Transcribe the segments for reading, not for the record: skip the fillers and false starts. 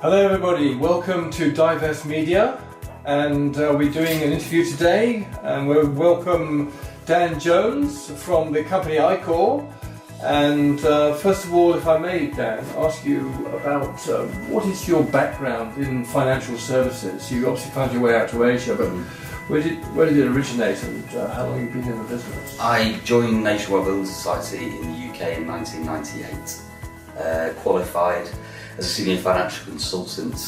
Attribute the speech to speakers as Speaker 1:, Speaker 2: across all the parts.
Speaker 1: Hello everybody, welcome to Divest Media, and we're doing an interview today, and we'll welcome Dan Jones from the company iCore. And first of all, if I may, Dan, ask you about what is your background in financial services? You obviously found your way out to Asia, but where did it originate, and how long have you been in the business?
Speaker 2: I joined Nationwide Building Society in the UK in 1998, qualified as a senior financial consultant,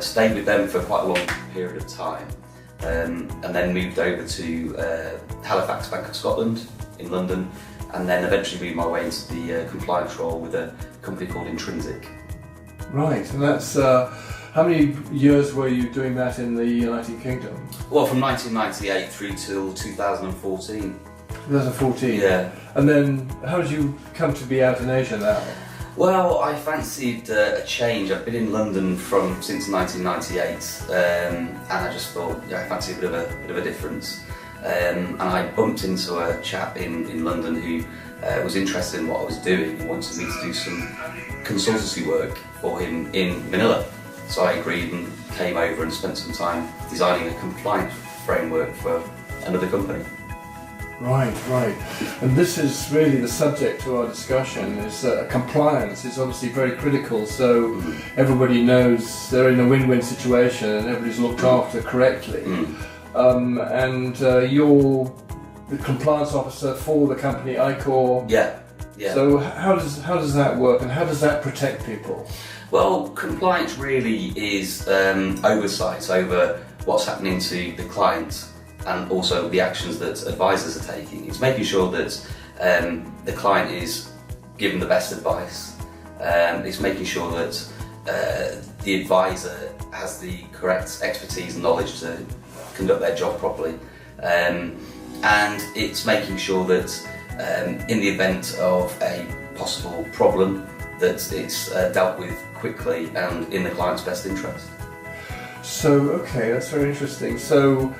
Speaker 2: stayed with them for quite a long period of time, and then moved over to Halifax Bank of Scotland in London, and then eventually moved my way into the compliance role with a company called Intrinsic.
Speaker 1: Right, and that's how many years were you doing that in the United Kingdom?
Speaker 2: Well, from 1998 through till 2014.
Speaker 1: 2014?
Speaker 2: Yeah.
Speaker 1: And then how did you come to be out in Asia now?
Speaker 2: Well, I fancied a change. I've been in London since 1998, and I just thought, I fancy a bit of a difference. And I bumped into a chap in London who was interested in what I was doing and wanted me to do some consultancy work for him in Manila. So I agreed and came over and spent some time designing a compliance framework for another company.
Speaker 1: Right. And this is really the subject to our discussion, is compliance is obviously very critical, so everybody knows they're in a win-win situation and everybody's looked after correctly. And you're the compliance officer for the company iCore.
Speaker 2: Yeah.
Speaker 1: So how does that work, and how does that protect people?
Speaker 2: Well, compliance really is oversight over what's happening to the client and also the actions that advisors are taking. It's making sure that the client is given the best advice. It's making sure that the advisor has the correct expertise and knowledge to conduct their job properly. And it's making sure that in the event of a possible problem, that it's dealt with quickly and in the client's best interest.
Speaker 1: So, okay, that's very interesting. So,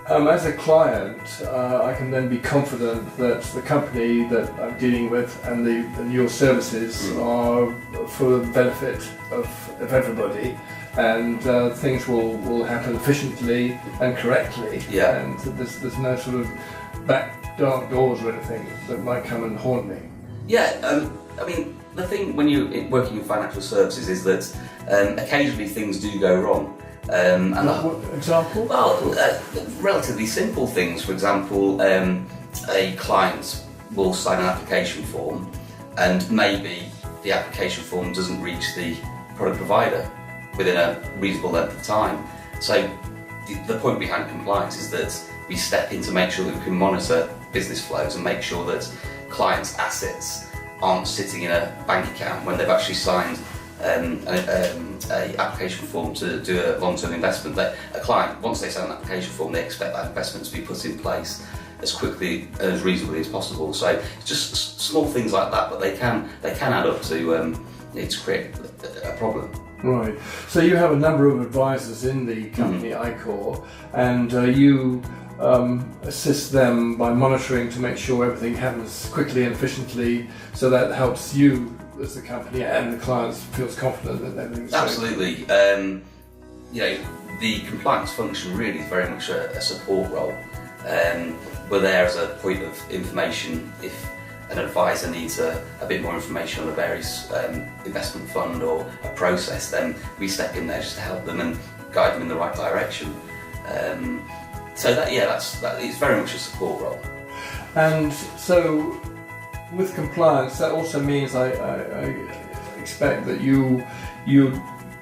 Speaker 1: as a client, I can then be confident that the company that I'm dealing with and your services are for the benefit of everybody, and things will happen efficiently and correctly.
Speaker 2: Yeah.
Speaker 1: And there's no sort of back dark doors or anything that might come and haunt me.
Speaker 2: Yeah, I mean, the thing when you're working in financial services is that occasionally things do go wrong.
Speaker 1: What example?
Speaker 2: Well, relatively simple things. For example, a client will sign an application form, and maybe the application form doesn't reach the product provider within a reasonable length of time. So the point behind compliance is that we step in to make sure that we can monitor business flows and make sure that clients' assets aren't sitting in a bank account when they've actually signed a application form to do a long-term investment. That a client, once they sign an application form, they expect that investment to be put in place as quickly and as reasonably as possible. So it's just small things like that, but they can add up to create a problem.
Speaker 1: Right. So you have a number of advisors in the company iCore, and you assist them by monitoring to make sure everything happens quickly and efficiently, so that helps you as the company and the clients feels confident that everything's
Speaker 2: absolutely. The compliance function really is very much a support role. We're there as a point of information if an advisor needs a bit more information on a various investment fund or a process, then we step in there just to help them and guide them in the right direction. So that is very much a support role.
Speaker 1: And so with compliance, that also means I expect that you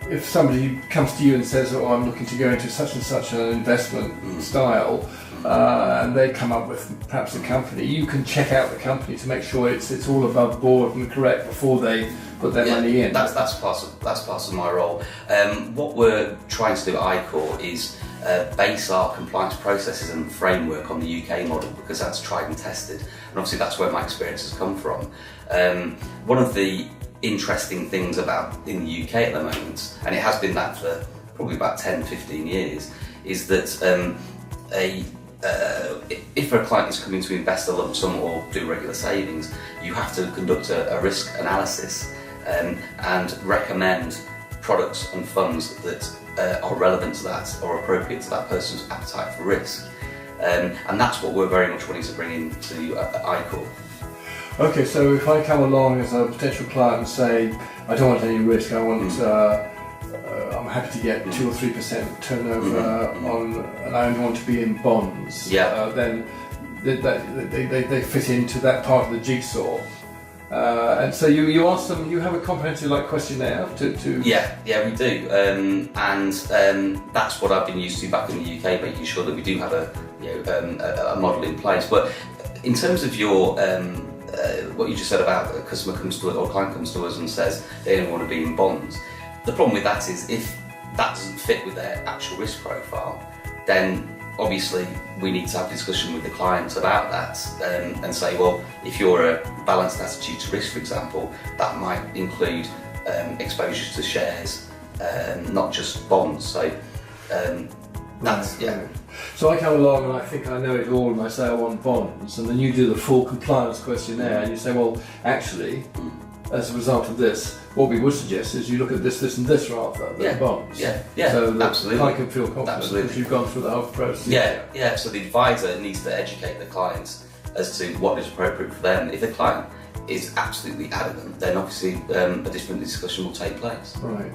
Speaker 1: if somebody comes to you and says, "Oh, I'm looking to go into such and such an investment style," and they come up with perhaps a company, you can check out the company to make sure it's all above board and correct before they put their money in.
Speaker 2: That's part of my role. What we're trying to do at iCore is base our compliance processes and framework on the UK model, because that's tried and tested, and obviously that's where my experience has come from. One of the interesting things in the UK at the moment, and it has been that for probably about 10-15 years, is that if a client is coming to invest a lump sum or do regular savings, you have to conduct a risk analysis and recommend products and funds that are relevant to that or appropriate to that person's appetite for risk. And that's what we're very much wanting to bring into iCore.
Speaker 1: Okay, so if I come along as a potential client and say, I don't want any risk, I want, I'm happy to get 2 or 3% turnover on, and I only want to be in bonds, then they fit into that part of the jigsaw. And so you ask them, you have a comprehensive questionnaire to...
Speaker 2: Yeah, we do, and that's what I've been used to back in the UK, making sure that we do have a model in place. But in terms of your what you just said about a customer comes to us or a client comes to us and says they only want to be in bonds, the problem with that is if that doesn't fit with their actual risk profile, then obviously we need to have a discussion with the client about that and say, well, if you're a balanced attitude to risk, for example, that might include exposure to shares, not just bonds. So that's
Speaker 1: right. So I come along and I think I know it all and I say I want bonds, and then you do the full compliance questionnaire and you say, well, actually, as a result of this, what we would suggest is you look at this, this and this rather than bonds. So
Speaker 2: absolutely.
Speaker 1: I can feel confident because you've gone through the whole process.
Speaker 2: So the advisor needs to educate the client as to what is appropriate for them. If the client is absolutely adamant, then obviously a different discussion will take place.
Speaker 1: Right.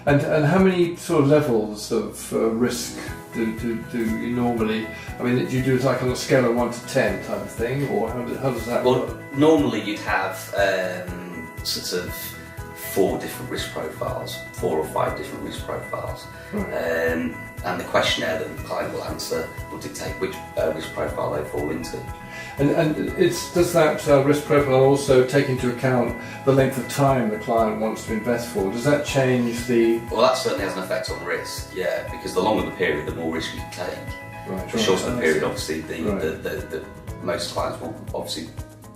Speaker 1: And how many sort of levels of risk do you normally, I mean, do you do it like on a scale of 1 to 10 type of thing, or how does that work?
Speaker 2: Well, normally you'd have sort of 4 different risk profiles, 4 or 5 different risk profiles. Right. And the questionnaire that the client will answer will dictate which risk profile they fall into.
Speaker 1: And does that risk profile also take into account the length of time the client wants to invest for? Does that change the...
Speaker 2: Well, that certainly has an effect on risk, because the longer the period, the more risk you can take.
Speaker 1: Right,
Speaker 2: the shorter the period, obviously, the most clients will obviously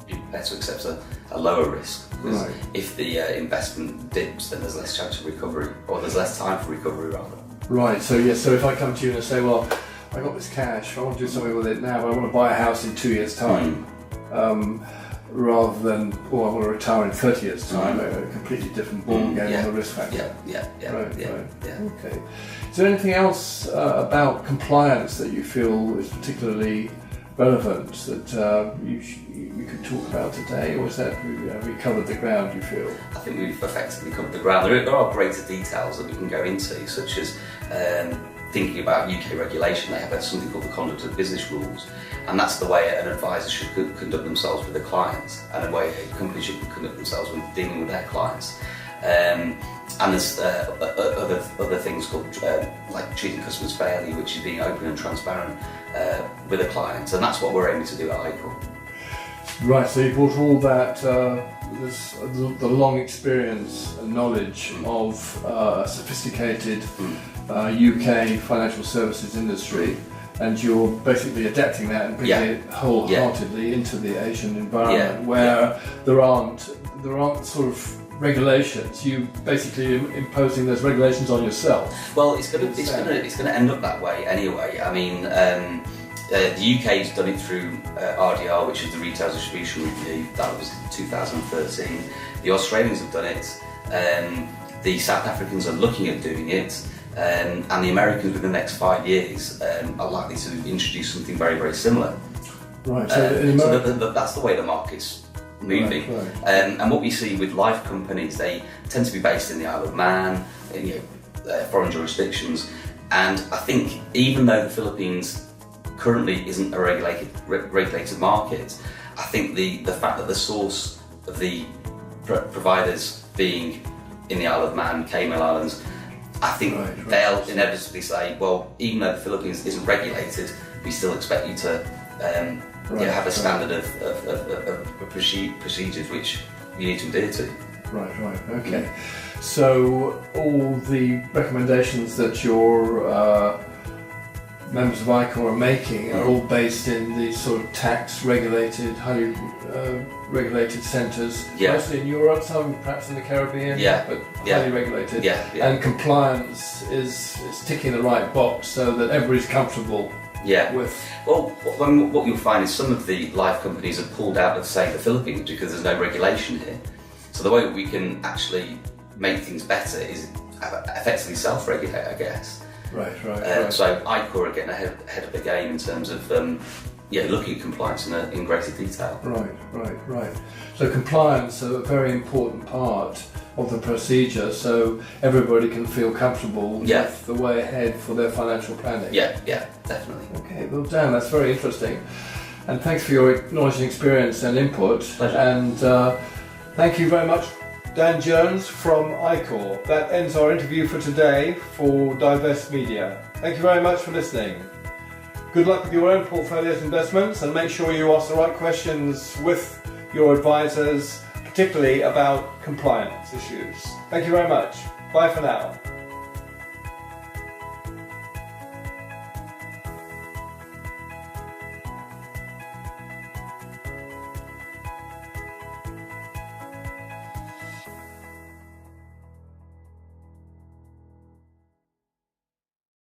Speaker 2: be prepared to accept a lower risk. Because if the investment dips, then there's less chance of recovery, or there's less time for recovery, rather.
Speaker 1: Right, so if I come to you and I say, well, I got this cash, I want to do something with it now, but I want to buy a house in 2 years' time, rather than, I want to retire in 30 years' time, a completely different ball game on the risk factor. Okay. Is there anything else about compliance that you feel is particularly relevant that you could talk about today, or is that have we covered the ground, you feel?
Speaker 2: I think we've effectively covered the ground. There are greater details that we can go into, such as thinking about UK regulation. They have something called the Conduct of Business Rules, and that's the way an advisor should conduct themselves with their clients, and the way a company should conduct themselves when dealing with their clients. And there's other things called like treating customers fairly, which is being open and transparent with a client, and that's what we're aiming to do at iCore.
Speaker 1: Right, so you brought all that, the long experience and knowledge of a sophisticated UK financial services industry, and you're basically adapting that and bringing it wholeheartedly into the Asian environment where there aren't sort of regulations. You basically imposing those regulations on yourself.
Speaker 2: Well, it's going to end up that way anyway. I mean, the UK's done it through RDR, which is the Retail Distribution Review. That was 2013. The Australians have done it. The South Africans are looking at doing it. And the Americans within the next 5 years are likely to introduce something very, very similar.
Speaker 1: Right.
Speaker 2: So that's the way the market's moving.
Speaker 1: Right.
Speaker 2: And what we see with life companies, they tend to be based in the Isle of Man, foreign jurisdictions. And I think even though the Philippines currently isn't a regulated market, I think the fact that the source of the providers being in the Isle of Man, Cayman Islands, I think they'll inevitably say, well, even though the Philippines isn't regulated, we still expect you to have a standard of procedures which you need to adhere to.
Speaker 1: Right, okay. So all the recommendations that your members of iCore are making are all based in these sort of tax-regulated, highly regulated centres, mostly in Europe, some perhaps in the Caribbean, but highly regulated. And compliance is ticking the right box so that everybody's comfortable with.
Speaker 2: Well, what you'll find is some of the life companies have pulled out of, say, the Philippines because there's no regulation here. So the way we can actually make things better is effectively self-regulate, I guess.
Speaker 1: Right.
Speaker 2: So ICOR are getting ahead of the game in terms of looking at compliance in greater detail.
Speaker 1: Right. So compliance is a very important part of the procedure, so everybody can feel comfortable with the way ahead for their financial planning.
Speaker 2: Yeah, definitely.
Speaker 1: Okay, well, Dan, that's very interesting. And thanks for your knowledge and experience and input.
Speaker 2: Pleasure.
Speaker 1: And thank you very much, Dan Jones from ICOR. That ends our interview for today for Divest Media. Thank you very much for listening. Good luck with your own portfolio's investments, and make sure you ask the right questions with your advisors, particularly about compliance issues. Thank you very much. Bye for now.